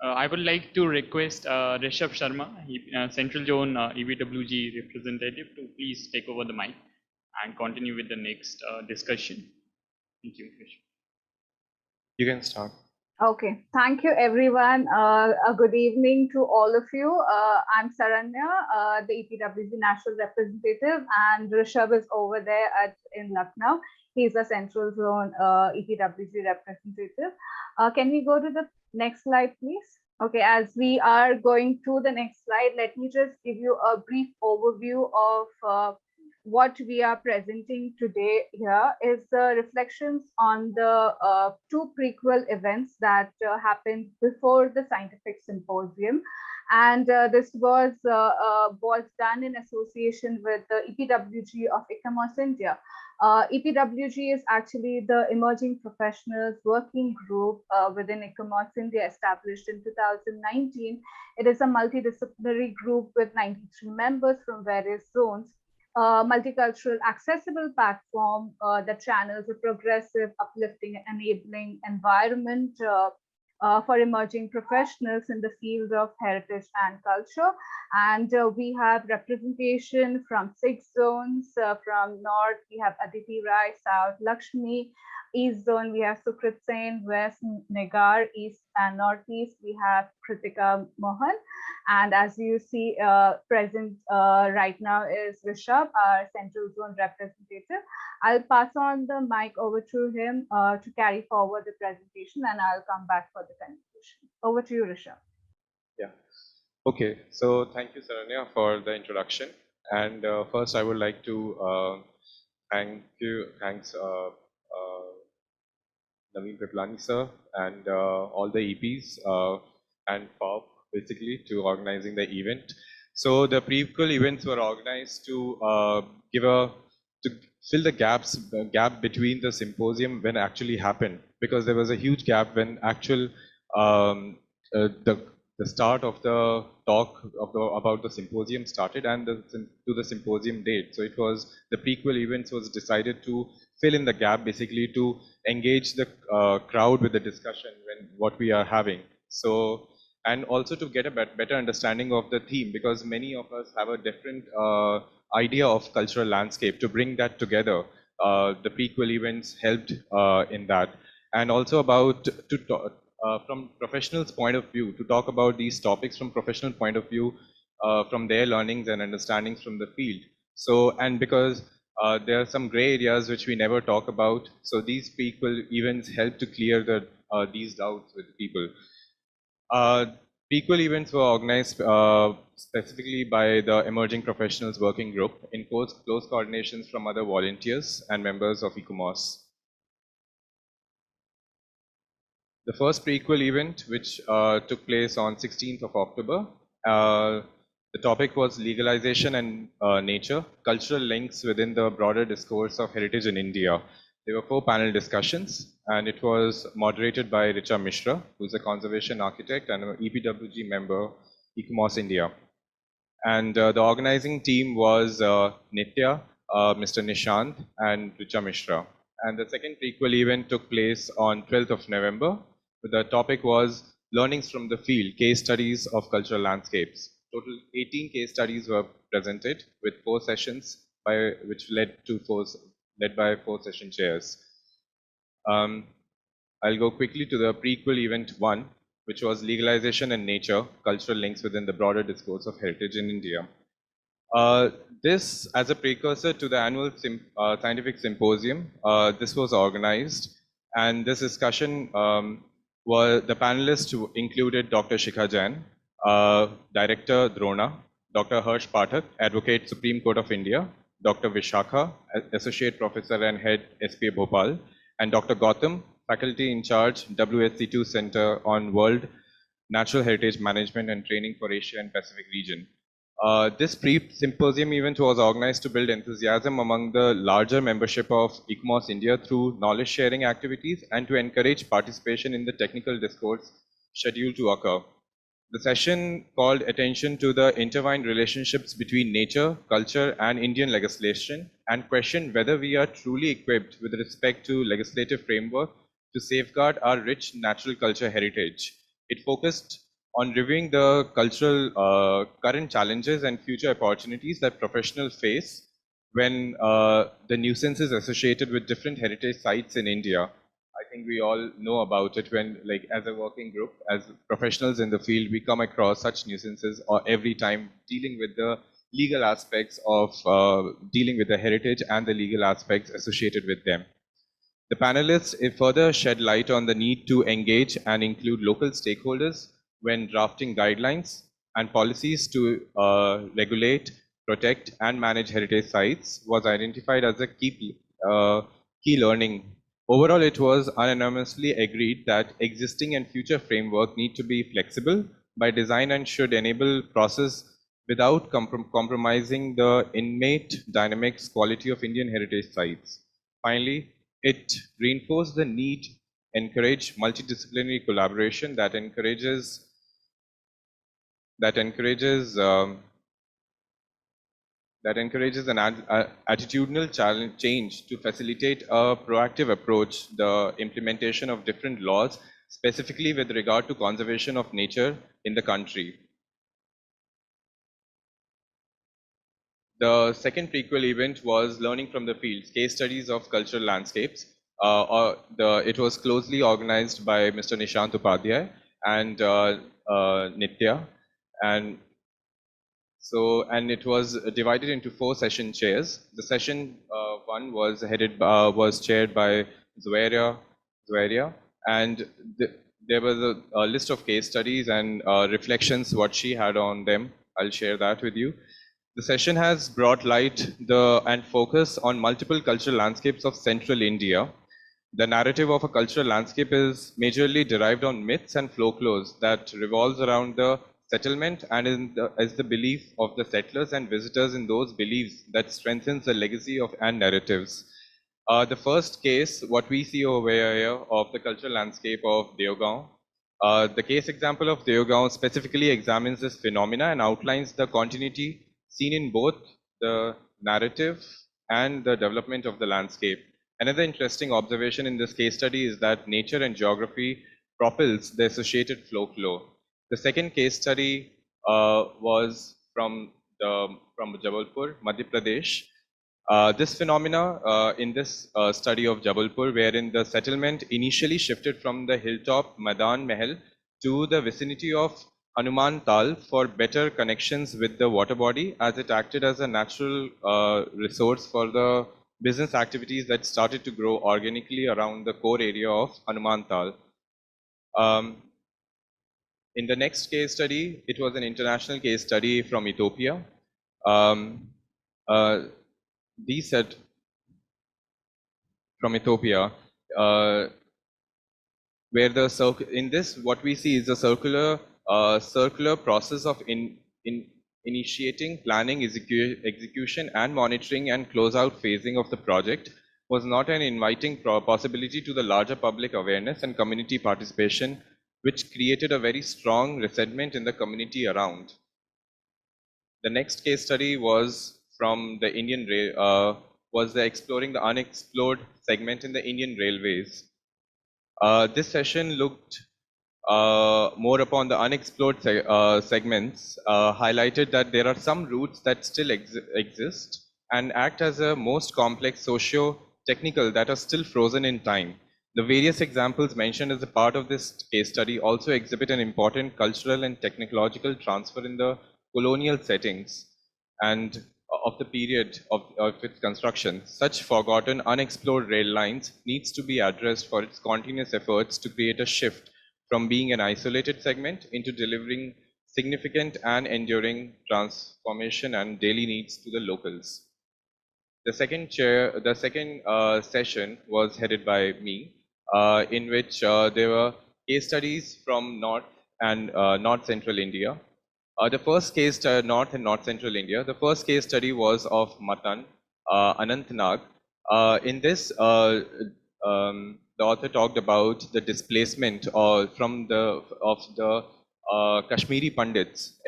I would like to request Rishabh Sharma, Central Zone EBWG representative, to please take over the mic and continue with the next discussion. Thank you, Rishabh. You can start. Okay, thank you everyone. A good evening to all of you. I'm Saranya, the EPWG National Representative, and Rishabh is over there in Lucknow. He's a Central Zone EPWG representative. Can we go to the next slide, please? Okay, as we are going to the next slide, let me just give you a brief overview of what we are presenting today here is the reflections on the two prequel events that happened before the scientific symposium. And this was done in association with the EPWG of ICOMOS India. EPWG is actually the Emerging Professionals Working Group within ICOMOS India, established in 2019. It is a multidisciplinary group with 93 members from various zones. Multicultural accessible platform that channels a progressive, uplifting, enabling environment for emerging professionals in the field of heritage and culture. And we have representation from 6 zones. From North, we have Aditi Rai, South, Lakshmi. East zone, we have Sukrit Sen, West, Negar, East and Northeast, we have Kritika Mohan. And as you see, present right now is Rishabh, our Central Zone representative. I'll pass on the mic over to him to carry forward the presentation, and I'll come back for the conclusion. Over to you, Rishabh. Yeah. Okay. So thank you, Saranya, for the introduction. And first, I would like to thanks Naveen Kriplani sir and all the EPs and FOB basically to organizing the event. So the prequel events were organized to fill the gap between the symposium when actually happened, because there was a huge gap when actual the start of the talk about the symposium started and to the symposium date. So it was the prequel events was decided to fill in the gap, basically to engage the crowd with the discussion what we are having. So, and also to get a better understanding of the theme, because many of us have a different idea of cultural landscape. To bring that together, the prequel events helped in that. And also from professionals' point of view, to talk about these topics from professional point of view, from their learnings and understandings from the field. So, and because there are some gray areas which we never talk about, so these prequel events help to clear these doubts with people. Prequel events were organized specifically by the Emerging Professionals Working Group in close coordinations from other volunteers and members of ICOMOS. The first prequel event, which took place on 16th of October, the topic was legalization and nature, cultural links within the broader discourse of heritage in India. There were 4 panel discussions, and it was moderated by Richa Mishra, who is a conservation architect and an EPWG member, ICOMOS India. And the organizing team was Nitya, Mr. Nishant, and Richa Mishra. And the second prequel event took place on 12th of November. The topic was learnings from the field, case studies of cultural landscapes. Total 18 case studies were presented with 4 sessions, which led by 4 session chairs. I'll go quickly to the prequel event 1, which was legalization and nature, cultural links within the broader discourse of heritage in India. This, as a precursor to the annual scientific symposium, this was organized, and this discussion the panelists included Dr. Shikha Jain, Director Drona, Dr. Harsh Pathak, Advocate Supreme Court of India, Dr. Vishakha, Associate Professor and Head SPA Bhopal, and Dr. Gautam, Faculty in Charge, WSC2 Center on World Natural Heritage Management and Training for Asia and Pacific Region. This pre-symposium event was organized to build enthusiasm among the larger membership of ICOMOS India through knowledge sharing activities and to encourage participation in the technical discourse scheduled to occur. The session called attention to the intertwined relationships between nature, culture, and Indian legislation, and questioned whether we are truly equipped with respect to legislative framework to safeguard our rich natural culture heritage. It focused on reviewing the cultural current challenges and future opportunities that professionals face when the nuisances associated with different heritage sites in India. I think we all know about it when, like, as a working group, as professionals in the field, we come across such nuisances or every time dealing with the legal aspects of dealing with the heritage and the legal aspects associated with them. The panelists further shed light on the need to engage and include local stakeholders when drafting guidelines and policies to regulate, protect, and manage heritage sites was identified as a key learning. Overall, it was unanimously agreed that existing and future framework need to be flexible by design and should enable process without compromising the innate dynamics quality of Indian heritage sites. Finally, it reinforced the need to encourage multidisciplinary collaboration that encourages an attitudinal change to facilitate a proactive approach, the implementation of different laws, specifically with regard to conservation of nature in the country. The second prequel event was Learning from the Fields, Case Studies of Cultural Landscapes. It was closely organized by Mr. Nishant Upadhyay and Nitya. And it was divided into 4 session chairs. The session one was chaired by Zuairia, and there was a list of case studies and reflections what she had on them. I'll share that with you. The session has brought light and focus on multiple cultural landscapes of central India. The narrative of a cultural landscape is majorly derived on myths and folklores that revolves around the settlement and as the belief of the settlers and visitors in those beliefs that strengthens the legacy and narratives. The first case, what we see over here of the cultural landscape of Deogaon, the case example of Deogaon specifically examines this phenomena and outlines the continuity seen in both the narrative and the development of the landscape. Another interesting observation in this case study is that nature and geography propels the associated folklore. The second case study was from Jabalpur, Madhya Pradesh. This phenomena in this study of Jabalpur, wherein the settlement initially shifted from the hilltop Madan Mahal to the vicinity of Hanuman Tal for better connections with the water body, as it acted as a natural resource for the business activities that started to grow organically around the core area of Hanuman Tal. In the next case study, it was an international case study from Ethiopia. These said from Ethiopia, where in this what we see is a circular process of initiating, planning, execution, and monitoring and closeout phasing of the project was not an inviting possibility to the larger public awareness and community participation, which created a very strong resentment in the community around. The next case study was from the Indian exploring the unexplored segment in the Indian railways. This session looked more upon the unexplored segments, highlighted that there are some routes that still exist and act as a most complex socio-technical that are still frozen in time. The various examples mentioned as a part of this case study also exhibit an important cultural and technological transfer in the colonial settings and of the period of its construction. Such forgotten, unexplored rail lines needs to be addressed for its continuous efforts to create a shift from being an isolated segment into delivering significant and enduring transformation and daily needs to the locals. The second session was headed by me, in which there were case studies from North and North Central India. The first case, North and North Central India, the first case study was of Matan, Anantnag. In this, the author talked about the displacement of the Kashmiri Pandits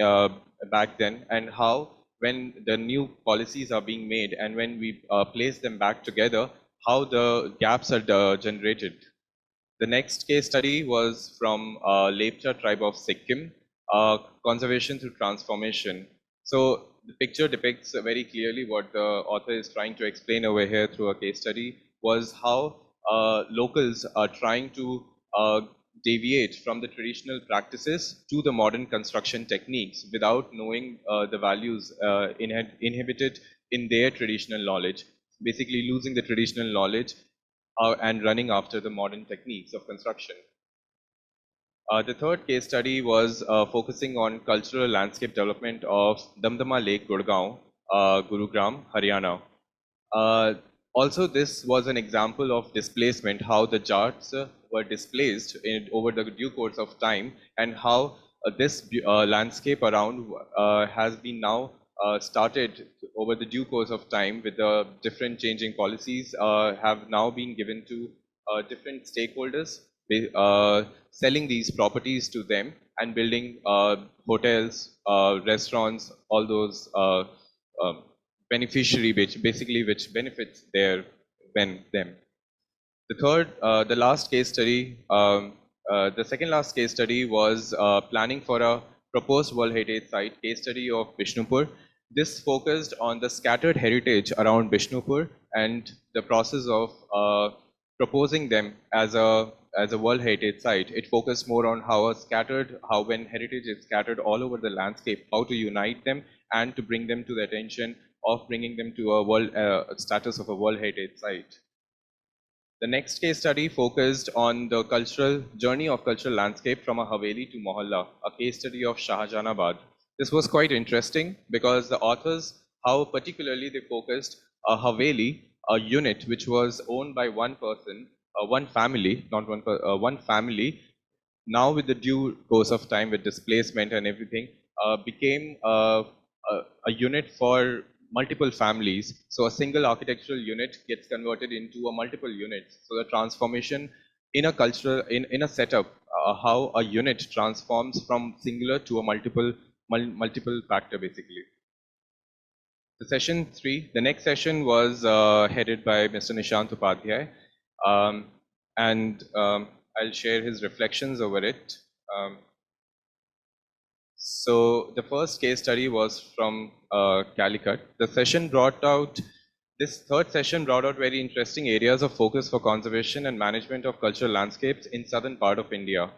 back then, and how when the new policies are being made and when we place them back together, how the gaps are generated. The next case study was from Lepcha tribe of Sikkim. conservation through transformation. So the picture depicts very clearly what the author is trying to explain over here through a case study, was how locals are trying to deviate from the traditional practices to the modern construction techniques without knowing the values inhibited in their traditional knowledge, basically losing the traditional knowledge and running after the modern techniques of construction. The third case study was focusing on cultural landscape development of Damdama Lake, Gurgaon, Gurugram, Haryana. Also, this was an example of displacement, how the Jats were displaced over the due course of time, and how this landscape around has been now started over the due course of time with the different changing policies have now been given to different stakeholders, selling these properties to them and building hotels, restaurants, all those beneficiary which benefits them. The last case study, the second last case study was planning for a proposed World Heritage Site, case study of Bishnupur. This focused on the scattered heritage around Bishnupur and the process of proposing them as a World Heritage Site. It focused more on how when heritage is scattered all over the landscape, how to unite them and to bring them to the attention of bringing them to a world status of a World Heritage Site. The next case study focused on the cultural journey of cultural landscape from a Haveli to Mohalla, a case study of Shahjahanabad. This was quite interesting because the authors, how particularly they focused a Haveli, a unit which was owned by one person, one family, not one, one family, now with the due course of time with displacement and everything, became a unit for multiple families. So a single architectural unit gets converted into a multiple units. So the transformation in a cultural, in a setup, how a unit transforms from singular to a multiple factor basically. The session 3, the next session was headed by Mr. Nishant Upadhyay. I'll share his reflections over it. So the first case study was from Calicut. This third session brought out very interesting areas of focus for conservation and management of cultural landscapes in southern part of India.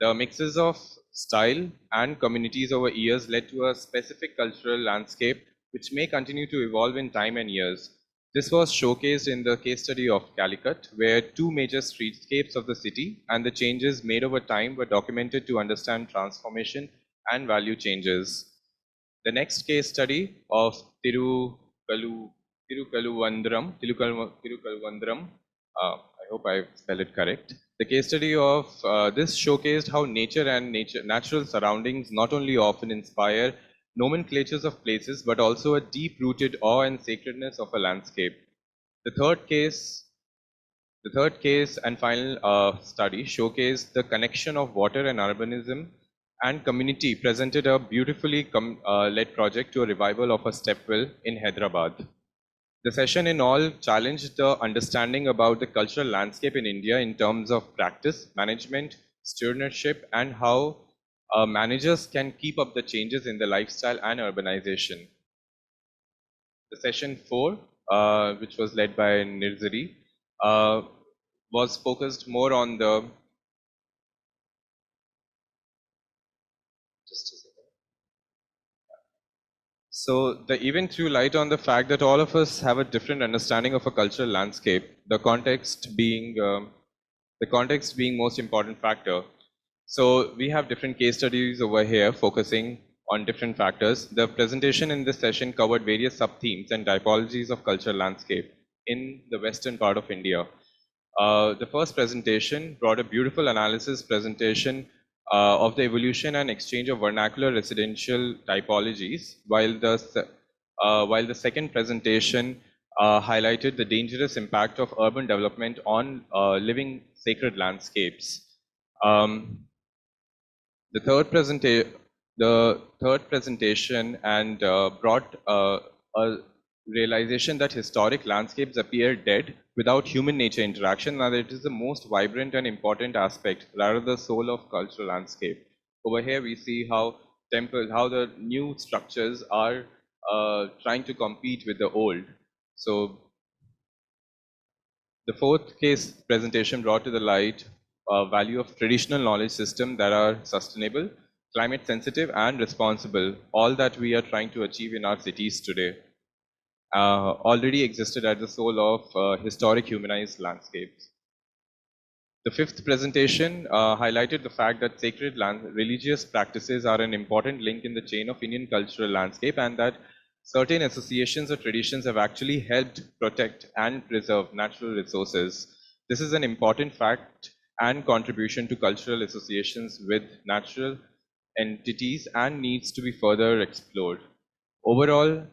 The mixes of style and communities over years led to a specific cultural landscape which may continue to evolve in time and years. This was showcased in the case study of Calicut, where two major streetscapes of the city and the changes made over time were documented to understand transformation and value changes. The next case study of Tirukaluvandram, I hope I spelled it correct. The case study of this showcased how nature and natural surroundings not only often inspire nomenclatures of places, but also a deep-rooted awe and sacredness of a landscape. The third case and final study showcased the connection of water and urbanism and community, presented a beautifully led project to a revival of a stepwell in Hyderabad. The session in all challenged the understanding about the cultural landscape in India in terms of practice, management, stewardship, and how managers can keep up the changes in the lifestyle and urbanization. The session 4, which was led by Nirzari, was focused more on the So the event threw light on the fact that all of us have a different understanding of a cultural landscape, the context being most important factor. So we have different case studies over here focusing on different factors. The presentation in this session covered various sub-themes and typologies of cultural landscape in the western part of India. The first presentation brought a beautiful analysis presentation of the evolution and exchange of vernacular residential typologies, while the second presentation highlighted the dangerous impact of urban development on living sacred landscapes. The third presentation and brought a realization that historic landscapes appear dead without human nature interaction, and that it is the most vibrant and important aspect, rather the soul of cultural landscape. Over here, we see how how the new structures are trying to compete with the old. So the fourth case presentation brought to the light value of traditional knowledge system that are sustainable, climate sensitive, and responsible, all that we are trying to achieve in our cities today. Already existed at the soul of historic humanized landscapes. The fifth presentation highlighted the fact that sacred religious practices are an important link in the chain of Indian cultural landscape, and that certain associations or traditions have actually helped protect and preserve natural resources. This is an important fact and contribution to cultural associations with natural entities and needs to be further explored. Overall,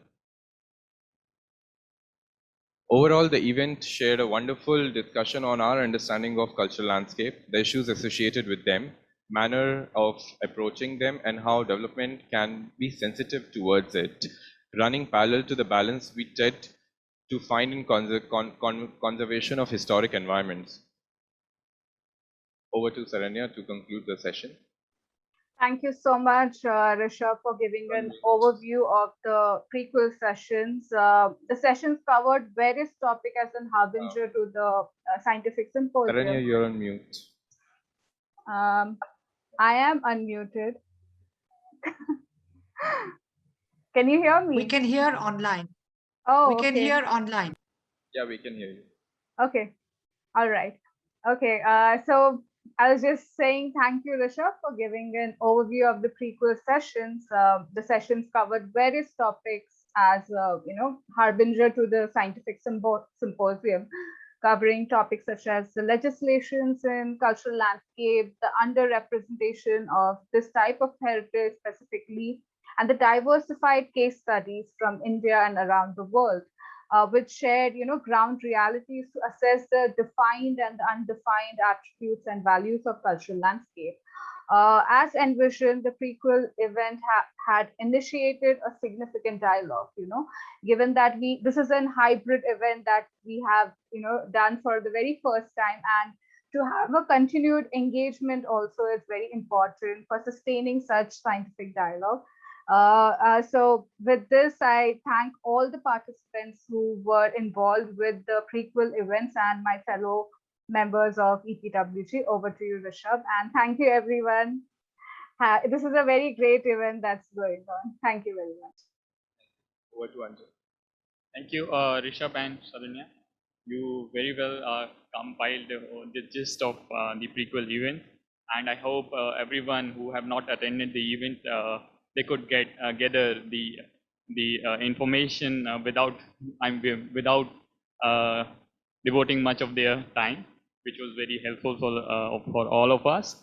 the event shared a wonderful discussion on our understanding of cultural landscape, the issues associated with them, manner of approaching them, and how development can be sensitive towards it, running parallel to the balance we tend to find in conservation of historic environments. Over to Saranya to conclude the session. Thank you so much, Rishabh, for giving an overview of the prequel sessions. The sessions covered various topics as an harbinger to the scientific symposium. Saranya, you're on mute. I am unmuted. Can you hear me? We can hear online. Oh, we can okay. hear online. Yeah, we can hear you. Okay. All right. Okay. So I was just saying thank you, Rishabh, for giving an overview of the prequel sessions. The sessions covered various topics as harbinger to the scientific symposium, covering topics such as the legislations in cultural landscape, the underrepresentation of this type of heritage specifically, and the diversified case studies from India and around the world. Which shared, ground realities to assess the defined and undefined attributes and values of cultural landscape. As envisioned, the prequel event had initiated a significant dialogue, given that this is a hybrid event that we have, done for the very first time, and to have a continued engagement also is very important for sustaining such scientific dialogue. So with this, I thank all the participants who were involved with the prequel events and my fellow members of EPWG. Over to you, Rishabh, and thank you, everyone. This is a very great event that's going on. Thank you very much. Over to Anjan. Thank you, Rishabh and Saranya. You very well compiled the gist of the prequel event, and I hope everyone who have not attended the event they could gather the information without devoting much of their time, which was very helpful for all of us.